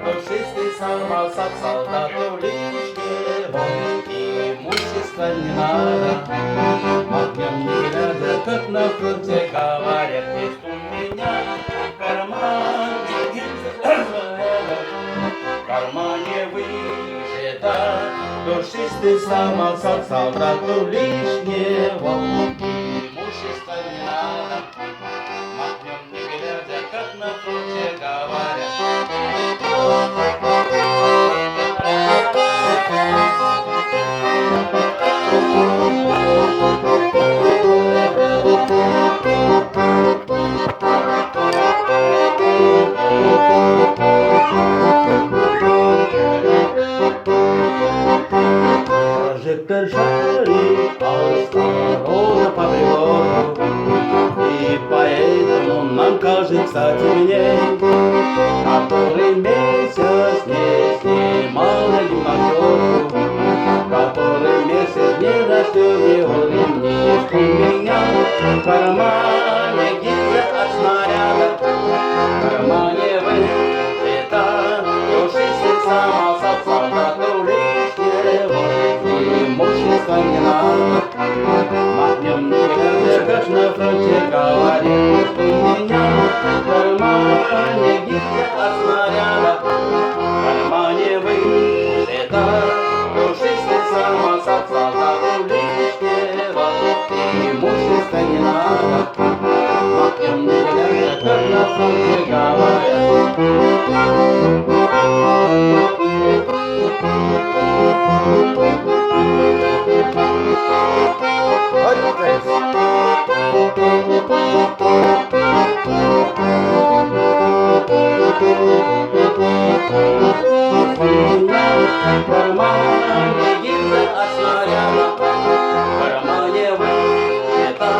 Душистый самосад солдату лишнего имущества не надо. Махнем не глядя, как на фронте говорят, есть у меня в кармане в кармане вышито. Душистый самосад солдату лишнего имущества не надо. Махнем не глядя, как на фронте говорят. Прожектор шарит осторожно по прибору, и поэтому нам кажется темней, который месяц не снимал на гимнастерку, который месяц не расстегивал ремни. Есть у меня в кармане гильза от снаряда, в кармане вышита душистый самосад солдату лишнего имущества не надо. Махнем не глядя, как на фронте говорит, у меня в кармане гильза от снаряда, в кармане вышита душистый самосад солдату лишнего имущества не надо. Махнем не глядя, как на фронте говорят. В кармане гильза от снаряда, в кармане вышита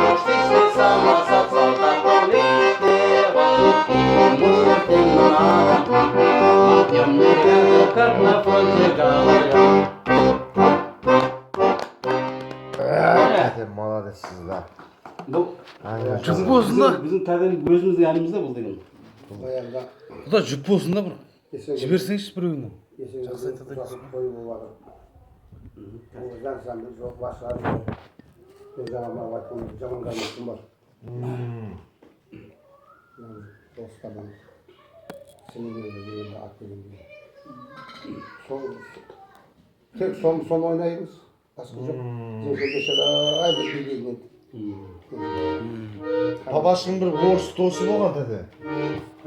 душистый самосад солдату лишнего имущества не надо. Махнем не глядя, как на фронте говорят. Молодецсиз да. Бұл Жүк болсын да. біздің кәдімгі өзіміздің әнімізде бұл деген. баяғыда Құда жүк болсын да бір. Жіберсеңізші біреуіне. жақсы айтады той болады. Ол жансамды жоқ басқары. Мен жаңа айтқан жаман қаметтім бар. Достардан сенегелде жүргенде ат дегенде. Тек соны ойнаймыз. Басқа жоқ. Ай бір билеген еді. Бабашың бір орыс досы болған деді.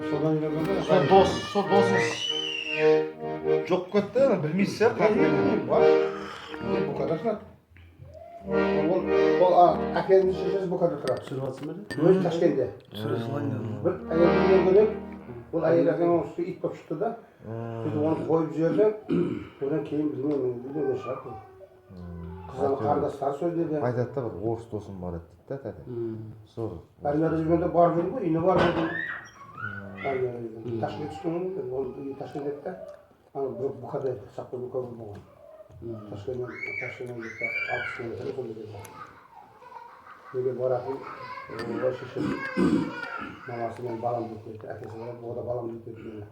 Содан үйренген Сол досыңыз жоқ кетті, білмейсіз ә, қақпен бар. Бұқада тұрады. Ол әкенің шешесі Бұқада тұрады. Түсіріп жатсың ба? Өзі Ташкентте. Бір әйел үйленген, ол әйел әкенің үсті ит болып шықты да. Сөйтіп оны қойып жіберді. Одан кейін білмеймін, үйленген шығар. Қызының қарындастары сөйледі. Айтады да бір орыс досым бар еді дейді да деді. Сол. Армияда жүргенде барып жүрдім ғой, үйіне барып жүрдім. Ташкентке түскенмін ғой, ол Ташкентте еді. Ана Бұқада сақпы Бұқада болған. Ташкенттен кетті 60 километр сол жерде. Неге баратын, ой шешем мамасы мен балам деп кетті, әкесі барады, о да балам деп кетті.